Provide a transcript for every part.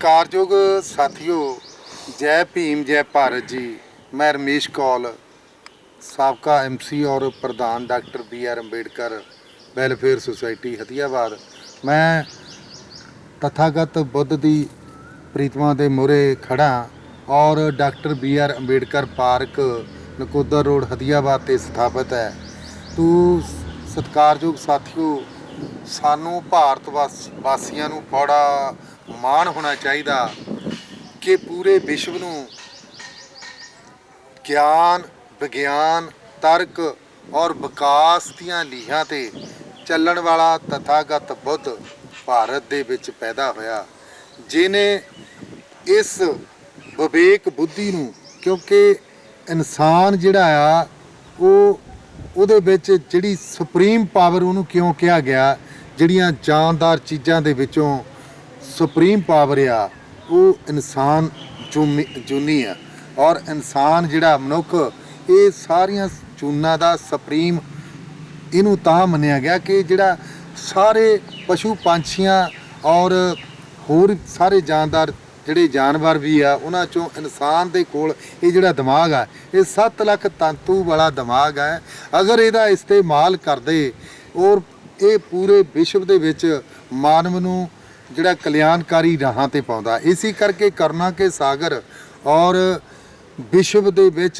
सत्कारयोग साथियों, जय भीम जय भारत जी। मैं रमेश कौल, साबका MC और प्रधान doctor BR Ambedkar welfare society Hathiyabad. मैं तथागत बुद्ध की प्रीतमा के मोहरे खड़ा और doctor BR Ambedkar park Nakodar road Hathiyabad से स्थापित है। तो सत्कारयोग साथियों, सानू भारत वासियों नू बड़ा माण होना चाहिए कि पूरे विश्व नू ज्ञान विज्ञान तर्क और विकास दीआं लीहां ते चलण वाला तथागत बुद्ध भारत दे विच पैदा होया, जिने इस विवेक बुद्धि नू, क्योंकि इंसान जिहड़ा आ ਉਹਦੇ ਵਿੱਚ ਜਿਹੜੀ ਸੁਪਰੀਮ ਪਾਵਰ ਉਹਨੂੰ ਕਿਉਂ ਕਿਹਾ ਗਿਆ, ਜਿਹੜੀਆਂ ਜਾਨਦਾਰ ਚੀਜ਼ਾਂ ਦੇ ਵਿੱਚੋਂ ਸੁਪਰੀਮ ਪਾਵਰ ਆ ਉਹ ਇਨਸਾਨ ਜੂਨੀ ਆ। ਔਰ ਇਨਸਾਨ ਜਿਹੜਾ ਮਨੁੱਖ, ਇਹ ਸਾਰੀਆਂ ਜੂਨਾਂ ਦਾ ਸੁਪਰੀਮ ਇਹਨੂੰ ਤਾਂ ਮੰਨਿਆ ਗਿਆ ਕਿ ਜਿਹੜਾ ਸਾਰੇ ਪਸ਼ੂ ਪੰਛੀਆਂ ਔਰ ਹੋਰ ਸਾਰੇ ਜਾਨਦਾਰ ਜਿਹੜੇ जानवर भी आ, उन्हां चों इंसान दे कोल ये जिहड़ा दिमाग है, ये 7 ਲੱਖ तंतू वाला दिमाग है। अगर इहदा इस्तेमाल करदे और ये पूरे विश्व दे विच मानव नूं जिहड़ा कल्याणकारी राहां ते पाउंदा। इसी करके करुणा के सागर और विश्व दे विच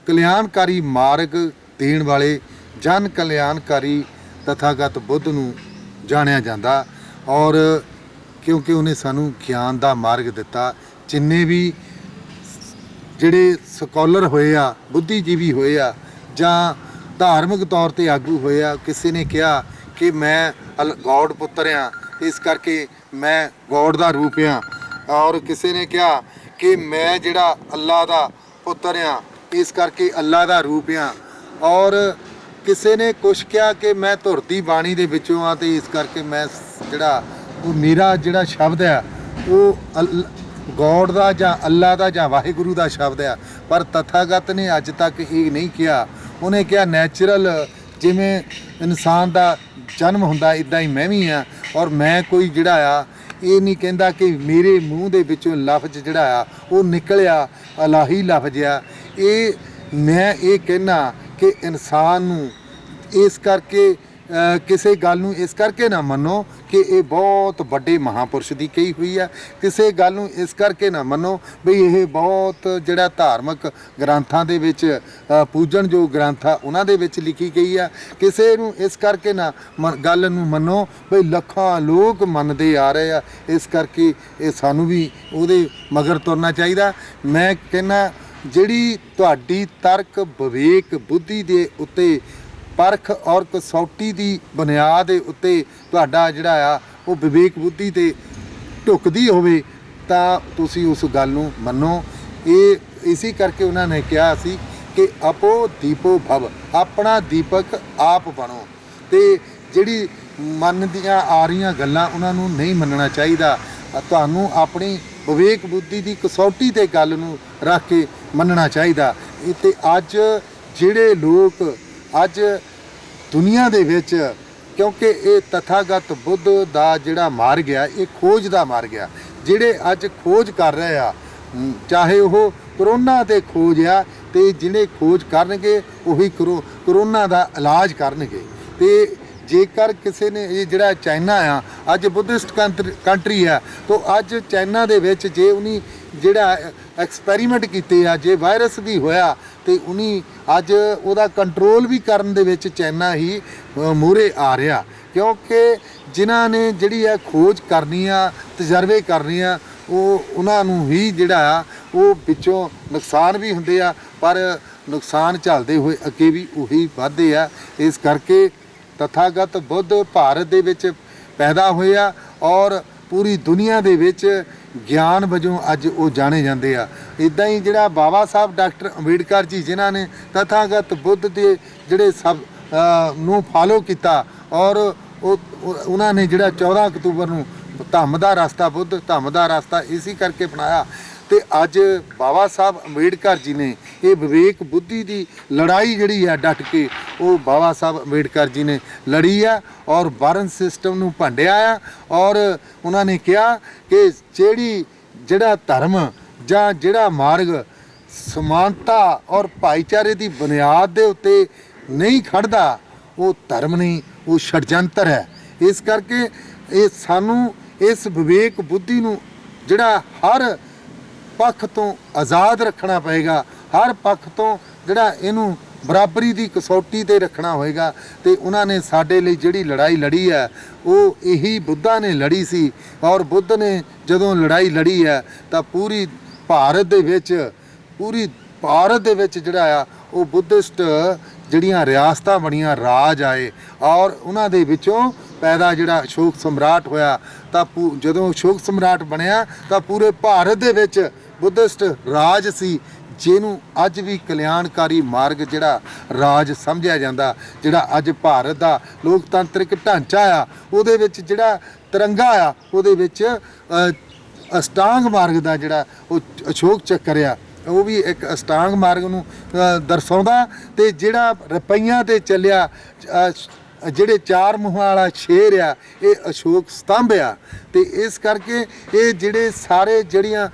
कल्याणकारी मार्ग देण वाले जन कल्याणकारी तथागत बुद्ध नूं जाणिया जांदा। और क्योंकि उन्हें सानू ज्ञान का मार्ग दिता। जिन्ने भी जिहड़े स्कॉलर होए आ, बुद्धिजीवी होए आ, जां धार्मिक तौर पर आगू होए आ, किसी ने कहा कि मैं गॉड पुत्र हाँ, इस करके मैं गॉड का रूप हाँ। और किसी ने कहा कि मैं जिहड़ा अल्लाह का पुत्र हाँ, इस करके अल्लाह का रूप हाँ। और किसी ने कुछ कहा कि मैं धुरती बाणी दे विचों हाँ, तो इस करके मैं जिहड़ा वो मेरा जिहड़ा शब्द है वो गॉड का जां अल्लाह का जां वाहिगुरु का शब्द है। पर तथागत ने अज तक ये नहीं किया। उन्हें कहा नैचुरल जिमें इंसान का जन्म हुंदा इदां ही मैं भी हाँ। और मैं कोई जिहड़ा आ ये नहीं कहता कि मेरे मूँह दे विचों लफ्ज़ जिहड़ा आ वो निकलिया इलाही लफ्ज़ आ। ये मैं ये कहना कि इंसान नूं इस करके किसी गल नूं इस करके ना मनो कि ये बहुत बड़े महापुरुष की कही हुई है। किसी गल नूं इस करके ना मनो भी ये बहुत जिहड़ा धार्मिक ग्रंथां दे विच पूजन जो ग्रंथ आ उन्हां दे विच लिखी गई है। किसी नूं इस करके ना गल नूं मनो भी लखां लोग मनदे आ रहे आ, इस करके ये सानू भी उहदे मगर तुरना चाहिए। मैं कहना जिहड़ी तुहाडी तर्क विवेक बुद्धि दे उत्ते परख और कसौटी की बुनियाद उत्ते तुहाडा जिहड़ा आ वो विवेक बुद्धि ते ढुकदी होवे तां तुसीं उस गल नूं मन्नो। ये इसी करके उन्होंने कहा सी कि अपो दीपो भव, अपना दीपक आप बनो। ते जिहड़ी मन दियां आ रहीआं गल्लां उन्हां नूं नहीं मन्नना चाहिए। तुहानूं अपनी विवेक बुद्धि की कसौटी ते गल नूं रख के मन्नना चाहिए। ते अज जिहड़े लोग अज दुनिया दे विच, क्योंकि ये तथागत बुद्ध दा जिहड़ा मार्ग आ ये खोज दा मार्ग आ। जिहड़े अज खोज कर रहे आ, चाहे वो करोना ते खोज आ, ते जिहड़े खोज करनगे उही करोना दा इलाज करनगे। ते जेकर किसी ने ये जिहड़ा चाइना आ अज बुद्धिस्ट कंट्री है, तो अज चाइना दे विच जे उन्हीं जिहड़ा एक्सपैरीमेंट कीते आ, जे वायरस भी होया तो उन्हीं अज उहदा कंट्रोल भी करन दे विच चाइना ही मूहरे आ रहा। क्योंकि जिन्हां ने जिहड़ी है खोज करनी आ, तजर्बे करने आ, वो उन्हां नूं ही जिहड़ा आ वो पिछों नुकसान भी हुंदे आ, पर नुकसान झलदे होए अगे भी उही वधदे आ। इस करके तथागत बुद्ध भारत दे विच पैदा होया और पूरी दुनिया दे विच ज्ञान वजों अज वो जाने जाते आ। इदां ही जिहड़ा बाबा साहब डॉक्टर अंबेडकर जी जिन्हां ने तथागत बुद्ध के जिहड़े सब नूं फॉलो किया और उन्हां ने जिहड़ा 14 अक्तूबर नूं धम्म दा रास्ता बुद्ध धम्म दा रास्ता इसी करके अपनाया। तो अज बाबा साहब अंबेडकर जी ने ये विवेक बुद्धि की लड़ाई जिहड़ी है डट के वो बाबा साहब अंबेडकर जी ने लड़ी है और वर्ण सिस्टम नूं भंडिया आ। और उन्होंने कहा कि जिहड़ी ਜਿਹੜਾ ਧਰਮ ਜਾਂ ਜਿਹੜਾ ਮਾਰਗ ਸਮਾਨਤਾ ਔਰ ਭਾਈਚਾਰੇ ਦੀ ਬੁਨਿਆਦ ਦੇ ਉੱਤੇ ਨਹੀਂ ਖੜਦਾ, ਉਹ ਧਰਮ ਨਹੀਂ, ਉਹ ਛੜਯੰਤਰ ਹੈ। ਇਸ ਕਰਕੇ ਇਹ ਸਾਨੂੰ ਇਸ ਵਿਵੇਕ ਬੁੱਧੀ ਨੂੰ ਜਿਹੜਾ ਹਰ ਪੱਖ ਤੋਂ ਆਜ਼ਾਦ ਰੱਖਣਾ ਪਏਗਾ, ਹਰ ਪੱਖ ਤੋਂ ਜਿਹੜਾ ਇਹਨੂੰ ਬਰਾਬਰੀ ਦੀ ਕਸੌਟੀ ਤੇ ਰੱਖਣਾ ਹੋਏਗਾ। ਤੇ ਉਹਨਾਂ ਨੇ ਸਾਡੇ ਲਈ ਜਿਹੜੀ ਲੜਾਈ ਲੜੀ ਹੈ ਉਹ ਇਹੀ ਬੁੱਧਾ ਨੇ ਲੜੀ ਸੀ, ਔਰ ਬੁੱਧ ਨੇ ਜਦੋਂ ਲੜਾਈ ਲੜੀ ਹੈ ਤਾਂ ਪੂਰੀ ਭਾਰਤ ਦੇ ਵਿੱਚ ਜਿਹੜਾ ਆ ਉਹ ਬੁੱਧਿਸਟ ਜਿਹੜੀਆਂ ਰਿਆਸਤਾਂ ਬਣੀਆਂ, ਰਾਜ ਆਏ, ਔਰ ਉਹਨਾਂ ਦੇ ਵਿੱਚੋਂ ਪੈਦਾ ਜਿਹੜਾ ਅਸ਼ੋਕ ਸਮਰਾਟ ਹੋਇਆ। ਤਾਂ ਜਦੋਂ ਅਸ਼ੋਕ ਸਮਰਾਟ ਬਣਿਆ ਤਾਂ ਪੂਰੇ ਭਾਰਤ ਦੇ ਵਿੱਚ ਬੁੱਧਿਸਟ ਰਾਜ ਸੀ, ਜਿਹਨੂੰ ਅੱਜ ਵੀ ਕਲਿਆਣਕਾਰੀ ਮਾਰਗ ਜਿਹੜਾ ਰਾਜ ਸਮਝਿਆ ਜਾਂਦਾ। ਜਿਹੜਾ ਅੱਜ ਭਾਰਤ ਦਾ ਲੋਕਤੰਤਰਿਕ ਢਾਂਚਾ ਆ, ਉਹਦੇ ਵਿੱਚ ਜਿਹੜਾ ਤਿਰੰਗਾ ਆ, ਉਹਦੇ ਵਿੱਚ ਅਸ਼ਟਾਂਗ ਮਾਰਗ ਦਾ ਜਿਹੜਾ ਉਹ ਅਸ਼ੋਕ ਚੱਕਰ ਆ, ਉਹ ਵੀ ਇੱਕ ਅਸ਼ਟਾਂਗ ਮਾਰਗ ਨੂੰ ਦਰਸਾਉਂਦਾ। ਤੇ ਜਿਹੜਾ ਰੁਪਈਆਂ ਤੇ ਚੱਲਿਆ ਜਿਹੜੇ ਚਾਰ ਮੂੰਹਾਂ ਵਾਲਾ ਸ਼ੇਰ ਆ, ਇਹ ਅਸ਼ੋਕ ਸਤੰਭ ਆ। ਤੇ ਇਸ ਕਰਕੇ ਇਹ ਜਿਹੜੇ ਸਾਰੇ ਜਿਹੜੀਆਂ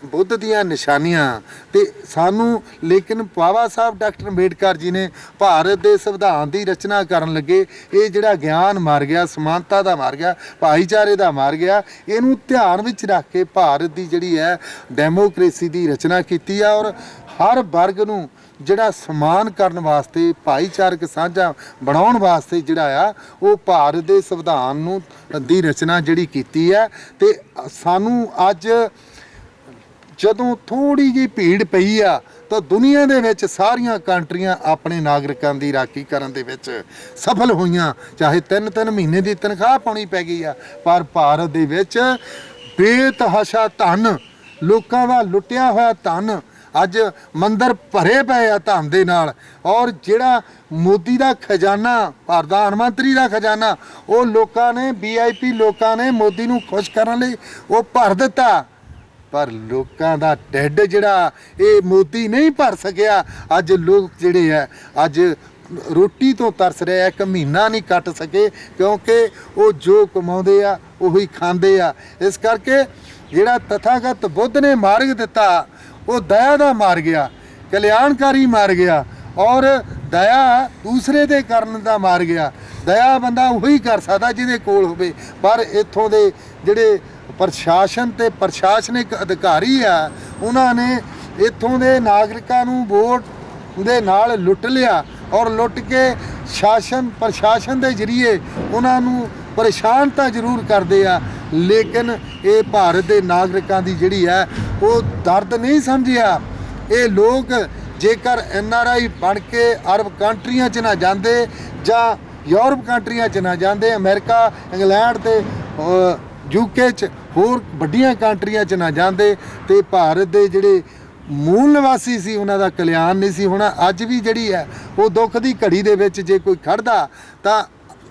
ਬੁੱਧ ਦੀਆਂ ਨਿਸ਼ਾਨੀਆਂ ਤੇ ਸਾਨੂੰ, ਲੇਕਿਨ ਬਾਬਾ ਸਾਹਿਬ ਡਾਕਟਰ ਅੰਬੇਡਕਰ ਜੀ ਨੇ ਭਾਰਤ ਦੇ ਸੰਵਿਧਾਨ ਦੀ ਰਚਨਾ ਕਰਨ ਲੱਗੇ ਇਹ ਜਿਹੜਾ ਗਿਆਨ ਮਾਰਗ ਆ, ਸਮਾਨਤਾ ਦਾ ਮਾਰਗ ਆ, ਭਾਈਚਾਰੇ ਦਾ ਮਾਰਗ ਆ, ਇਹਨੂੰ ਧਿਆਨ ਵਿੱਚ ਰੱਖ ਕੇ ਭਾਰਤ ਦੀ ਜਿਹੜੀ ਹੈ ਡੈਮੋਕ੍ਰੇਸੀ ਦੀ ਰਚਨਾ ਕੀਤੀ ਆ। ਔਰ ਹਰ ਵਰਗ ਨੂੰ ਜਿਹੜਾ ਸਮਾਨ ਕਰਨ ਵਾਸਤੇ, ਭਾਈਚਾਰਕ ਸਾਂਝਾ ਬਣਾਉਣ ਵਾਸਤੇ ਜਿਹੜਾ ਆ ਉਹ ਭਾਰਤ ਦੇ ਸੰਵਿਧਾਨ ਨੂੰ ਦੀ ਰਚਨਾ ਜਿਹੜੀ ਕੀਤੀ ਹੈ। ਤੇ ਸਾਨੂੰ ਅੱਜ ਜਦੋਂ ਥੋੜੀ ਜਿਹੀ ਭੀੜ ਪਈ ਆ ਤਾਂ ਦੁਨੀਆ ਦੇ ਵਿੱਚ ਸਾਰੀਆਂ ਕੰਟਰੀਆਂ ਆਪਣੇ ਨਾਗਰਿਕਾਂ ਦੀ ਰਾਖੀ ਕਰਨ ਦੇ ਵਿੱਚ ਸਫਲ ਹੋਈਆਂ, ਚਾਹੇ 3-3 ਮਹੀਨੇ ਦੀ ਤਨਖਾਹ ਪਾਉਣੀ ਪੈ ਗਈ ਆ, ਪਰ ਭਾਰਤ ਦੇ ਵਿੱਚ ਬੇਤਹਾਸ਼ਾ ਧਨ, ਲੋਕਾਂ ਦਾ ਲੁੱਟਿਆ ਹੋਇਆ ਧਨ, ਅੱਜ ਮੰਦਰ ਭਰੇ ਪਏ ਆ ਧਨ ਦੇ ਨਾਲ। ਔਰ ਜਿਹੜਾ ਮੋਦੀ ਦਾ ਖਜ਼ਾਨਾ, ਪ੍ਰਧਾਨ ਮੰਤਰੀ ਦਾ ਖਜ਼ਾਨਾ, ਉਹ ਲੋਕਾਂ ਨੇ VIP ਲੋਕਾਂ ਨੇ ਮੋਦੀ ਨੂੰ ਖੁਸ਼ ਕਰਨ ਲਈ ਉਹ ਭਰ ਦਿੱਤਾ, ਪਰ ਲੋਕਾਂ ਦਾ ਢਿੱਡ ਜਿਹੜਾ ਇਹ ਮੋਦੀ ਨਹੀਂ ਭਰ ਸਕਿਆ। ਅੱਜ ਲੋਕ ਜਿਹੜੇ ਆ ਅੱਜ ਰੋਟੀ ਤੋਂ ਤਰਸ ਰਹੇ ਆ, 1 ਮਹੀਨਾ ਨਹੀਂ ਕੱਟ ਸਕੇ, ਕਿਉਂਕਿ ਉਹ ਜੋ ਕਮਾਉਂਦੇ ਆ ਉਹੀ ਖਾਂਦੇ ਆ। ਇਸ ਕਰਕੇ ਜਿਹੜਾ ਤਥਾਗਤ ਬੁੱਧ ਨੇ ਮਾਰਗ ਦਿੱਤਾ ਉਹ ਦਇਆ ਦਾ ਮਾਰਗ ਆ, ਕਲਿਆਣਕਾਰੀ ਮਾਰਗ ਆ, ਔਰ ਦਇਆ ਦੂਸਰੇ ਦੇ ਕਰਨ ਦਾ ਮਾਰਗ ਆ। ਦਇਆ ਬੰਦਾ ਉਹੀ ਕਰ ਸਕਦਾ ਜਿਹਦੇ ਕੋਲ ਹੋਵੇ, ਪਰ ਇੱਥੋਂ ਦੇ ਜਿਹੜੇ ਪ੍ਰਸ਼ਾਸਨ ਤੇ ਪ੍ਰਸ਼ਾਸਨਿਕ ਅਧਿਕਾਰੀ ਆ, ਉਹਨਾਂ ਨੇ ਇੱਥੋਂ ਦੇ ਨਾਗਰਿਕਾਂ ਨੂੰ ਵੋਟ ਦੇ ਨਾਲ ਲੁੱਟ ਲਿਆ, ਔਰ ਲੁੱਟ ਕੇ ਪ੍ਰਸ਼ਾਸਨ ਦੇ ਜ਼ਰੀਏ ਉਹਨਾਂ ਨੂੰ ਪਰੇਸ਼ਾਨ ਤਾਂ ਜ਼ਰੂਰ ਕਰਦੇ ਆ, ਲੇਕਿਨ ਇਹ ਭਾਰਤ ਦੇ ਨਾਗਰਿਕਾਂ ਦੀ ਜਿਹੜੀ ਹੈ ਉਹ ਦਰਦ ਨਹੀਂ ਸਮਝਿਆ। ਇਹ ਲੋਕ ਜੇਕਰ NRI ਬਣ ਕੇ ਅਰਬ ਕੰਟਰੀਆਂ 'ਚ ਨਾ ਜਾਂਦੇ ਜਾਂ ਯੂਰਪ ਕੰਟਰੀਆਂ 'ਚ ਨਾ ਜਾਂਦੇ, ਅਮਰੀਕਾ, ਇੰਗਲੈਂਡ ਤੇ UK 'ਚ ਹੋਰ ਵੱਡੀਆਂ ਕੰਟਰੀਆਂ 'ਚ ਨਾ ਜਾਂਦੇ, ਤੇ ਭਾਰਤ ਦੇ ਜਿਹੜੇ ਮੂਲ ਨਿਵਾਸੀ ਸੀ ਉਹਨਾਂ ਦਾ ਕਲਿਆਣ ਨਹੀਂ ਸੀ ਹੋਣਾ। ਅੱਜ ਵੀ ਜਿਹੜੀ ਹੈ ਉਹ ਦੁੱਖ ਦੀ ਘੜੀ ਦੇ ਵਿੱਚ ਜੇ ਕੋਈ ਖੜਦਾ ਤਾਂ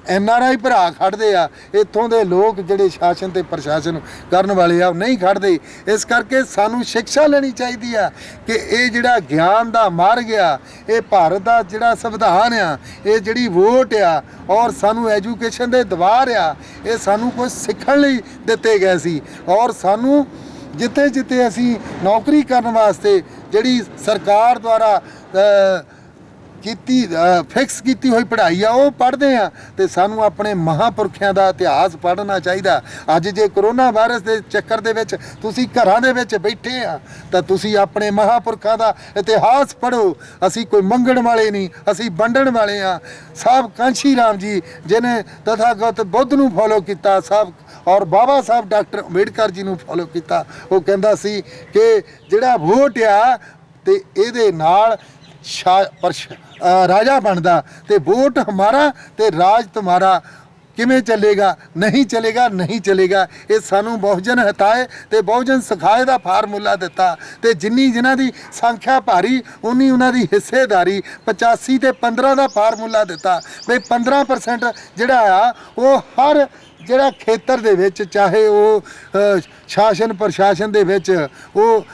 NRI ਭਰਾ ਖੜਦੇ ਆ, ਇੱਥੋਂ ਦੇ ਲੋਕ ਜਿਹੜੇ ਸ਼ਾਸਨ ਤੇ ਪ੍ਰਸ਼ਾਸਨ ਕਰਨ ਵਾਲੇ ਆ ਉਹ ਨਹੀਂ ਖੜਦੇ। ਇਸ ਕਰਕੇ ਸਾਨੂੰ ਸਿੱਖਿਆ ਲੈਣੀ ਚਾਹੀਦੀ ਆ ਕਿ ਇਹ ਜਿਹੜਾ ਗਿਆਨ ਦਾ ਮਾਰਗ ਆ, ਇਹ ਭਾਰਤ ਦਾ ਜਿਹੜਾ ਸੰਵਿਧਾਨ ਆ, ਇਹ ਜਿਹੜੀ ਵੋਟ ਆ, ਔਰ ਸਾਨੂੰ ਐਜੂਕੇਸ਼ਨ ਦੇ ਦਵਾਰ ਆ, ਇਹ ਸਾਨੂੰ ਕੁਝ ਸਿੱਖਣ ਲਈ ਦਿੱਤੇ ਗਏ ਸੀ। ਔਰ ਸਾਨੂੰ ਜਿੱਥੇ ਜਿੱਥੇ ਅਸੀਂ ਨੌਕਰੀ ਕਰਨ ਵਾਸਤੇ ਜਿਹੜੀ ਸਰਕਾਰ ਦੁਆਰਾ ਫਿਕਸ ਕੀਤੀ ਹੋਈ ਪੜ੍ਹਾਈ ਆ ਉਹ ਪੜ੍ਹਦੇ ਆ, ਤੇ ਸਾਨੂੰ ਆਪਣੇ ਮਹਾਂਪੁਰਖਿਆਂ ਦਾ ਇਤਿਹਾਸ ਪੜ੍ਹਨਾ ਚਾਹੀਦਾ। ਅੱਜ ਜੇ ਕਰੋਨਾ ਵਾਇਰਸ ਦੇ ਚੱਕਰ ਦੇ ਵਿੱਚ ਤੁਸੀਂ ਘਰਾਂ ਦੇ ਵਿੱਚ ਬੈਠੇ ਆ ਤਾਂ ਤੁਸੀਂ ਆਪਣੇ ਮਹਾਂਪੁਰਖਾਂ ਦਾ ਇਤਿਹਾਸ ਪੜ੍ਹੋ। ਅਸੀਂ ਕੋਈ ਮੰਗਣ ਵਾਲੇ ਨਹੀਂ, ਅਸੀਂ ਵੰਡਣ ਵਾਲੇ ਆ। ਸਾਹਿਬ ਕਾਂਸ਼ੀ ਰਾਮ ਜੀ ਜਿਹਨੇ ਤਥਾਗਤ ਬੁੱਧ ਨੂੰ ਫੋਲੋ ਕੀਤਾ, ਸਾਹਿਬ ਔਰ ਬਾਬਾ ਸਾਹਿਬ ਡਾਕਟਰ ਅੰਬੇਡਕਰ ਜੀ ਨੂੰ ਫੋਲੋ ਕੀਤਾ। ਉਹ ਕਹਿੰਦਾ ਸੀ ਕਿ ਜਿਹੜਾ ਵੋਟ ਆ ਤੇ ਇਹਦੇ ਨਾਲ ਰਾਜਾ ਬਣਦਾ, ਤੇ ਵੋਟ ਹਮਾਰਾ ਤੇ ਰਾਜ ਤੁਮਾਰਾ। ਕਿਵੇਂ ਚੱਲੇਗਾ? ਨਹੀਂ ਚੱਲੇਗਾ, ਨਹੀਂ ਚੱਲੇਗਾ। ਇਹ ਸਾਨੂੰ ਬਹੁਜਨ ਹਟਾਏ ਤੇ ਬਹੁਜਨ ਸਿਖਾਏ ਦਾ ਫਾਰਮੂਲਾ ਦਿੱਤਾ, ਤੇ ਜਿੰਨੀ ਜਿਨ੍ਹਾਂ ਦੀ ਸੰਖਿਆ ਭਾਰੀ ਉਨੀ ਉਹਨਾਂ ਦੀ ਹਿੱਸੇਦਾਰੀ। 85 ਤੇ 15 ਦਾ ਫਾਰਮੂਲਾ ਦਿੱਤਾ ਵੀ 15% ਜਿਹੜਾ ਆ ਉਹ ਹਰ ਜਿਹੜਾ ਖੇਤਰ ਦੇ ਵਿੱਚ, ਚਾਹੇ ਉਹ ਸ਼ਾਸਨ ਪ੍ਰਸ਼ਾਸਨ ਦੇ ਵਿੱਚ ਉਹ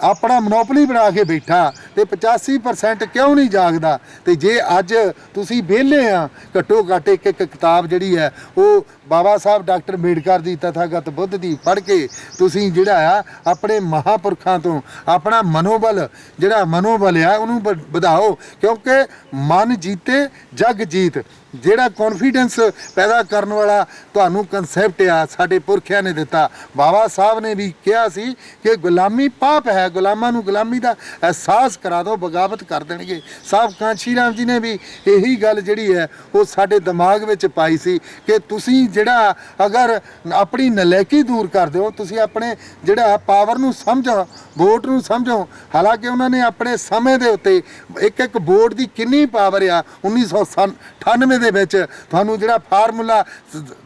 ਆਪਣਾ ਮੋਨੋਪਲੀ ਬਣਾ ਕੇ ਬੈਠਾ ਤੇ 85% ਕਿਉਂ ਨਹੀਂ ਜਾਗਦਾ। ਤੇ ਜੇ ਅੱਜ ਤੁਸੀਂ ਵਿਹਲੇ ਆ, ਘੱਟੋ ਘੱਟ ਇੱਕ ਇੱਕ ਕਿਤਾਬ ਜਿਹੜੀ ਹੈ ਉਹ ਬਾਬਾ ਸਾਹਿਬ ਡਾਕਟਰ ਅੰਬੇਡਕਰ ਦੀ ਤਥਾਗਤ ਬੁੱਧ ਦੀ ਪੜ੍ਹ ਕੇ ਤੁਸੀਂ ਜਿਹੜਾ ਆ ਆਪਣੇ ਮਹਾਂਪੁਰਖਾਂ ਤੋਂ ਆਪਣਾ ਮਨੋਬਲ ਜਿਹੜਾ ਮਨੋਬਲ ਆ ਉਹਨੂੰ ਵਧਾਓ, ਕਿਉਂਕਿ ਮਨ ਜੀਤੇ ਜਗ ਜੀਤ। ਜਿਹੜਾ ਕੌਨਫੀਡੈਂਸ ਪੈਦਾ ਕਰਨ ਵਾਲਾ ਤੁਹਾਨੂੰ ਕਨਸੈਪਟ ਆ ਸਾਡੇ ਪੁਰਖਿਆਂ ਨੇ ਦਿੱਤਾ। ਬਾਬਾ ਸਾਹਿਬ ਨੇ ਵੀ ਕਿਹਾ ਸੀ ਕਿ ਗੁਲਾਮੀ ਪਾਪ ਹੈ, ਗੁਲਾਮਾਂ ਨੂੰ ਗੁਲਾਮੀ ਦਾ ਅਹਿਸਾਸ ਕਰਾ ਦਿਓ, ਬਗਾਵਤ ਕਰ ਦੇਣਗੇ। ਸਾਹਿਬ ਕਾਂਸ਼ੀ ਰਾਮ ਜੀ ਨੇ ਵੀ ਇਹੀ ਗੱਲ ਜਿਹੜੀ ਹੈ ਉਹ ਸਾਡੇ ਦਿਮਾਗ ਵਿੱਚ ਪਾਈ ਸੀ ਕਿ ਤੁਸੀਂ ਜਿਹੜਾ ਅਗਰ ਆਪਣੀ ਨਲਾਇਕੀ ਦੂਰ ਕਰ ਦਿਓ, ਤੁਸੀਂ ਆਪਣੇ ਜਿਹੜਾ ਪਾਵਰ ਨੂੰ ਸਮਝੋ, ਵੋਟ ਨੂੰ ਸਮਝੋ। ਹਾਲਾਂਕਿ ਉਹਨਾਂ ਨੇ ਆਪਣੇ ਸਮੇਂ ਦੇ ਉੱਤੇ ਇੱਕ ਇੱਕ ਵੋਟ ਦੀ ਕਿੰਨੀ ਪਾਵਰ ਆ 1998 ਦੇ ਵਿੱਚ ਤੁਹਾਨੂੰ ਜਿਹੜਾ ਫਾਰਮੂਲਾ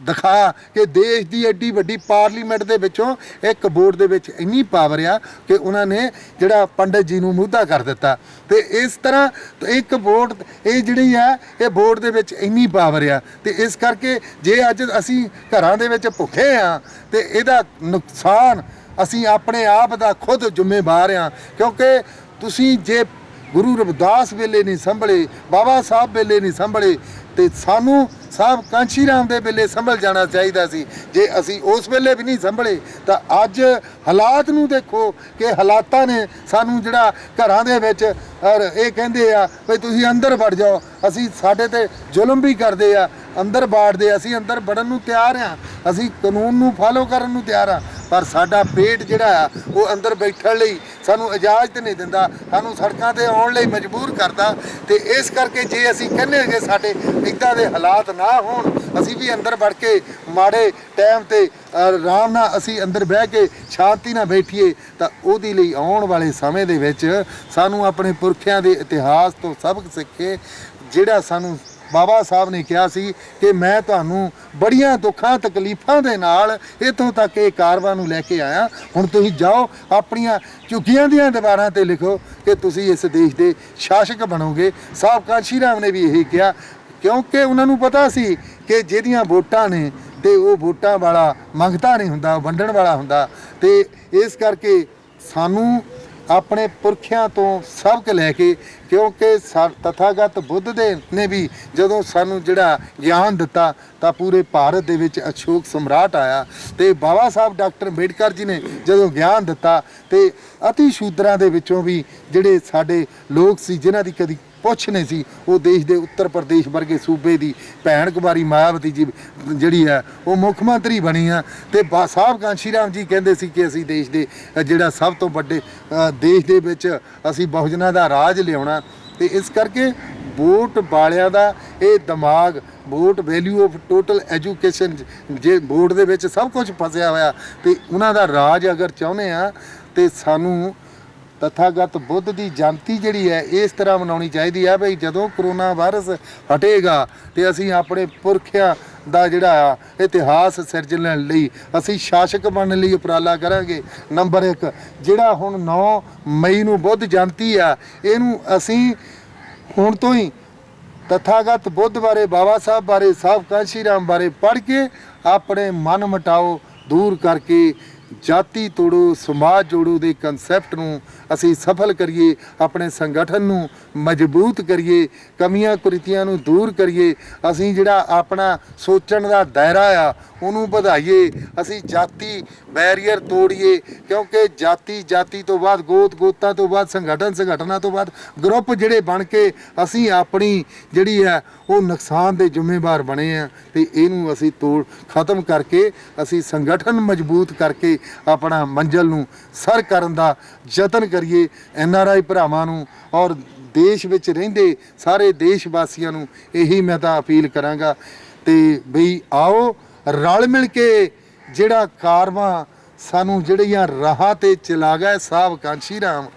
ਦਿਖਾਇਆ ਕਿ ਦੇਸ਼ ਦੀ ਐਡੀ ਵੱਡੀ ਪਾਰਲੀਮੈਂਟ ਦੇ ਵਿੱਚੋਂ ਇੱਕ ਵੋਟ ਦੇ ਵਿੱਚ ਇੰਨੀ ਪਾਵਰ ਆ ਕਿ ਉਹਨਾਂ ਨੇ ਜਿਹੜਾ ਪੰਡਿਤ ਜੀ ਨੂੰ ਮੁੱਦਾ ਕਰ ਦਿੱਤਾ। ਤੇ ਇਸ ਤਰ੍ਹਾਂ ਇੱਕ ਵੋਟ ਇਹ ਜਿਹੜੀ ਆ ਇਹ ਵੋਟ ਦੇ ਵਿੱਚ ਇੰਨੀ ਪਾਵਰ ਆ। ਤੇ ਇਸ ਕਰਕੇ ਜੇ ਅੱਜ ਅਸੀਂ ਘਰਾਂ ਦੇ ਵਿੱਚ ਭੁੱਖੇ ਆ ਤੇ ਇਹਦਾ ਨੁਕਸਾਨ ਅਸੀਂ ਆਪਣੇ ਆਪ ਦਾ ਖੁਦ ਜ਼ਿੰਮੇਵਾਰ ਆ, ਕਿਉਂਕਿ ਤੁਸੀਂ ਜੇ ਗੁਰੂ ਰਵਿਦਾਸ ਵੇਲੇ ਨਹੀਂ ਸੰਭਲੇ, ਬਾਬਾ ਸਾਹਿਬ ਵੇਲੇ ਨਹੀਂ ਸੰਭਲੇ ਤੇ ਸਾਨੂੰ ਸਾਹਿਬ ਕਾਂਸ਼ੀ ਰਾਮ ਦੇ ਵੇਲੇ ਸੰਭਲ ਜਾਣਾ ਚਾਹੀਦਾ ਸੀ। ਜੇ ਅਸੀਂ ਉਸ ਵੇਲੇ ਵੀ ਨਹੀਂ ਸੰਭਲੇ ਤਾਂ ਅੱਜ ਹਾਲਾਤ ਨੂੰ ਦੇਖੋ ਕਿ ਹਾਲਾਤਾਂ ਨੇ ਸਾਨੂੰ ਜਿਹੜਾ ਘਰਾਂ ਦੇ ਵਿੱਚ ਇਹ ਕਹਿੰਦੇ ਆ ਵੀ ਤੁਸੀਂ ਅੰਦਰ ਵੜ ਜਾਓ, ਅਸੀਂ ਸਾਡੇ ਤੇ ਜ਼ੁਲਮ ਵੀ ਕਰਦੇ ਆ, ਅੰਦਰ ਬਾੜਦੇ। ਅਸੀਂ ਅੰਦਰ ਵੜਨ ਨੂੰ ਤਿਆਰ ਆ, ਅਸੀਂ ਕਾਨੂੰਨ ਨੂੰ ਫਾਲੋ ਕਰਨ ਨੂੰ ਤਿਆਰ ਆ, ਪਰ ਸਾਡਾ ਪੇਟ ਜਿਹੜਾ ਆ ਉਹ ਅੰਦਰ ਬੈਠਣ ਲਈ ਸਾਨੂੰ ਇਜਾਜ਼ਤ ਨਹੀਂ ਦਿੰਦਾ, ਸਾਨੂੰ ਸੜਕਾਂ ਤੇ ਆਉਣ ਲਈ ਮਜਬੂਰ ਕਰਦਾ। ਤੇ ਇਸ ਕਰਕੇ ਜੇ ਅਸੀਂ ਕਹਿੰਦੇ ਕਿ ਸਾਡੇ ਇੱਦਾਂ ਦੇ ਹਾਲਾਤ ਨਾ ਹੋਣ, ਅਸੀਂ ਵੀ ਅੰਦਰ ਵੜ ਕੇ ਮਾੜੇ ਟਾਈਮ ਤੇ ਆਰਾਮ ਨਾਲ ਅਸੀਂ ਅੰਦਰ ਬਹਿ ਕੇ ਸ਼ਾਂਤੀ ਨਾਲ ਬੈਠੀਏ, ਤਾਂ ਉਹਦੇ ਲਈ ਆਉਣ ਵਾਲੇ ਸਮੇਂ ਦੇ ਵਿੱਚ ਸਾਨੂੰ ਆਪਣੇ ਪੁਰਖਿਆਂ ਦੇ ਇਤਿਹਾਸ ਤੋਂ ਸਬਕ ਸਿੱਖੇ। ਜਿਹੜਾ ਸਾਨੂੰ ਬਾਬਾ ਸਾਹਿਬ ਨੇ ਕਿਹਾ ਸੀ ਕਿ ਮੈਂ ਤੁਹਾਨੂੰ ਬੜੀਆਂ ਦੁੱਖਾਂ ਤਕਲੀਫਾਂ ਦੇ ਨਾਲ ਇੱਥੋਂ ਤੱਕ ਇਹ ਕਾਰਵਾਂ ਨੂੰ ਲੈ ਕੇ ਆਇਆ, ਹੁਣ ਤੁਸੀਂ ਜਾਓ ਆਪਣੀਆਂ ਝੁੱਗੀਆਂ ਦੀਆਂ ਦੀਵਾਰਾਂ ਤੇ ਲਿਖੋ ਕਿ ਤੁਸੀਂ ਇਸ ਦੇਸ਼ ਦੇ ਸ਼ਾਸਕ ਬਣੋਗੇ। ਸਾਹਿਬ ਕਾਂਸ਼ੀ ਰਾਮ ਨੇ ਵੀ ਇਹੀ ਕਿਹਾ, ਕਿਉਂਕਿ ਉਹਨਾਂ ਨੂੰ ਪਤਾ ਸੀ ਕਿ ਜਿਹਦੀਆਂ ਵੋਟਾਂ ਨੇ ਤੇ ਉਹ ਵੋਟਾਂ ਵਾਲਾ ਮੰਗਤਾ ਨਹੀਂ ਹੁੰਦਾ, ਵੰਡਣ ਵਾਲਾ ਹੁੰਦਾ। ਤੇ ਇਸ ਕਰਕੇ ਸਾਨੂੰ ਆਪਣੇ ਪੁਰਖਿਆਂ ਤੋਂ ਸਬਕ ਲੈ ਕੇ, ਕਿਉਂਕਿ ਤਥਾਗਤ ਬੁੱਧ ਦੇ ਨੇ ਵੀ ਜਦੋਂ ਸਾਨੂੰ ਜਿਹੜਾ ਗਿਆਨ ਦਿੱਤਾ ਤਾਂ ਪੂਰੇ ਭਾਰਤ ਦੇ ਵਿੱਚ ਅਸ਼ੋਕ ਸਮਰਾਟ ਆਇਆ। ਤੇ ਬਾਬਾ ਸਾਹਿਬ ਡਾਕਟਰ ਅੰਬੇਡਕਰ ਜੀ ਨੇ ਜਦੋਂ ਗਿਆਨ ਦਿੱਤਾ ਤੇ ਅਤੀ ਸ਼ੂਦਰਾਂ ਦੇ ਵਿੱਚੋਂ ਵੀ ਜਿਹੜੇ ਸਾਡੇ ਲੋਕ ਸੀ ਜਿਨ੍ਹਾਂ ਦੀ ਕਦੀ ਪੁੱਛ ਨਹੀਂ ਸੀ, ਉਹ ਦੇਸ਼ ਦੇ ਉੱਤਰ ਪ੍ਰਦੇਸ਼ ਵਰਗੇ ਸੂਬੇ ਦੀ ਭੈਣ ਕੁਮਾਰੀ ਮਾਇਆਵਤੀ ਜੀ ਜਿਹੜੀ ਹੈ ਉਹ ਮੁੱਖ ਮੰਤਰੀ ਬਣੀ ਆ। ਤੇ ਸਾਹਿਬ ਕਾਂਸ਼ੀ ਰਾਮ ਜੀ ਕਹਿੰਦੇ ਸੀ ਕਿ ਅਸੀਂ ਦੇਸ਼ ਦੇ ਜਿਹੜਾ ਸਭ ਤੋਂ ਵੱਡੇ ਦੇਸ਼ ਦੇ ਵਿੱਚ ਅਸੀਂ ਬਹੁਜਨਾਂ ਦਾ ਰਾਜ ਲਿਆਉਣਾ। ਤੇ ਇਸ ਕਰਕੇ ਵੋਟ ਵਾਲਿਆਂ ਦਾ ਇਹ ਦਿਮਾਗ, vote value of total education, ਜੇ ਵੋਟ ਦੇ ਵਿੱਚ ਸਭ ਕੁਝ ਫਸਿਆ ਹੋਇਆ ਤੇ ਉਹਨਾਂ ਦਾ ਰਾਜ ਅਗਰ ਚਾਹੁੰਦੇ ਆ ਤੇ ਸਾਨੂੰ ਤਥਾਗਤ ਬੁੱਧ ਦੀ ਜਯੰਤੀ ਜਿਹੜੀ ਹੈ ਇਸ ਤਰ੍ਹਾਂ ਮਨਾਉਣੀ ਚਾਹੀਦੀ ਹੈ ਵੀ ਜਦੋਂ ਕਰੋਨਾ ਵਾਇਰਸ ਹਟੇਗਾ ਤੇ ਅਸੀਂ ਆਪਣੇ ਪੁਰਖਿਆਂ ਦਾ ਜਿਹੜਾ ਆ ਇਤਿਹਾਸ ਸਿਰਜਣ ਲਈ ਅਸੀਂ ਸ਼ਾਸਕ ਬਣਨ ਲਈ ਉਪਰਾਲਾ ਕਰਾਂਗੇ। ਨੰਬਰ 1 ਜਿਹੜਾ ਹੁਣ 9 ਮਈ ਨੂੰ ਬੁੱਧ ਜਯੰਤੀ ਆ, ਇਹਨੂੰ ਅਸੀਂ ਹੁਣ ਤੋਂ ਹੀ ਤਥਾਗਤ ਬੁੱਧ ਬਾਰੇ, ਬਾਬਾ ਸਾਹਿਬ ਬਾਰੇ, ਸਾਹਿਬ ਕਾਂਸ਼ੀ ਰਾਮ ਬਾਰੇ ਪੜ੍ਹ ਕੇ ਆਪਣੇ ਮਨ ਮਟਾਓ ਦੂਰ ਕਰਕੇ ਜਾਤੀ ਤੋੜੋ ਸਮਾਜ ਜੋੜੋ ਦੇ ਕਨਸੈਪਟ ਨੂੰ ਅਸੀਂ ਸਫਲ ਕਰੀਏ, ਆਪਣੇ ਸੰਗਠਨ ਨੂੰ ਮਜ਼ਬੂਤ ਕਰੀਏ, ਕਮੀਆਂ ਕੁਰੀਤੀਆਂ ਨੂੰ ਦੂਰ ਕਰੀਏ, ਅਸੀਂ ਜਿਹੜਾ ਆਪਣਾ ਸੋਚਣ ਦਾ ਦਾਇਰਾ ਆ ਉਹਨੂੰ ਵਧਾਈਏ, ਅਸੀਂ ਜਾਤੀ ਬੈਰੀਅਰ ਤੋੜੀਏ, ਕਿਉਂਕਿ ਜਾਤੀ ਤੋਂ ਬਾਅਦ ਗੋਤਾਂ ਤੋਂ ਬਾਅਦ ਸੰਗਠਨਾਂ ਤੋਂ ਬਾਅਦ ਗਰੁੱਪ ਜਿਹੜੇ ਬਣ ਕੇ ਅਸੀਂ ਆਪਣੀ ਜਿਹੜੀ ਹੈ ਉਹ ਨੁਕਸਾਨ ਦੇ ਜ਼ਿੰਮੇਵਾਰ ਬਣੇ ਆ। ਤੇ ਇਹਨੂੰ ਅਸੀਂ ਖਤਮ ਕਰਕੇ ਅਸੀਂ ਸੰਗਠਨ ਮਜ਼ਬੂਤ ਕਰਕੇ ਆਪਣਾ ਮੰਜ਼ਿਲ ਨੂੰ ਸਰ ਕਰਨ ਦਾ ਯਤਨ ਕਰੀਏ। NRI ਭਰਾਵਾਂ ਨੂੰ ਔਰ ਦੇਸ਼ ਵਿੱਚ ਰਹਿੰਦੇ ਸਾਰੇ ਦੇਸ਼ ਵਾਸੀਆਂ ਨੂੰ ਇਹੀ ਮੈਂ ਤਾਂ ਅਪੀਲ ਕਰਾਂਗਾ ਤੇ ਬਈ ਆਓ ਰਲ ਮਿਲ ਕੇ ਜਿਹੜਾ ਕਾਰਵਾਂ ਸਾਨੂੰ ਜਿਹੜੀਆਂ ਰਾਹਾਂ ਤੇ ਚਲਾ ਗਏ ਸਾਹਿਬ ਕਾਂਸ਼ੀ ਰਾਮ,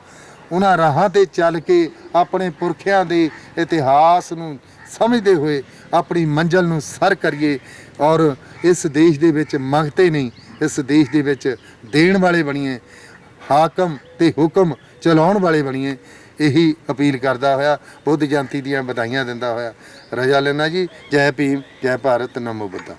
ਉਹਨਾਂ ਰਾਹਾਂ ਤੇ ਚੱਲ ਕੇ ਆਪਣੇ ਪੁਰਖਿਆਂ ਦੇ ਇਤਿਹਾਸ ਨੂੰ ਸਮਝਦੇ ਹੋਏ ਆਪਣੀ ਮੰਜ਼ਿਲ ਨੂੰ ਸਰ ਕਰੀਏ ਔਰ ਇਸ ਦੇਸ਼ ਦੇ ਵਿੱਚ ਮੰਗਤੇ ਨਹੀਂ, ਇਸ ਦੇਸ਼ ਦੇ ਵਿੱਚ ਦੇਣ ਵਾਲੇ ਬਣੀਏ, ਹਾਕਮ ਤੇ ਹੁਕਮ ਚਲਾਉਣ ਵਾਲੇ ਬਣੀਏ। ਇਹੀ ਅਪੀਲ ਕਰਦਾ ਹੋਇਆ ਬੁੱਧ ਜਯੰਤੀ ਦੀਆਂ ਵਧਾਈਆਂ ਦਿੰਦਾ ਹੋਇਆ ਰਜਾ ਲੈਣਾ ਜੀ। ਜੈ ਭੀਮ, ਜੈ ਭਾਰਤ, ਨਮੋ ਬੁੱਧਾ।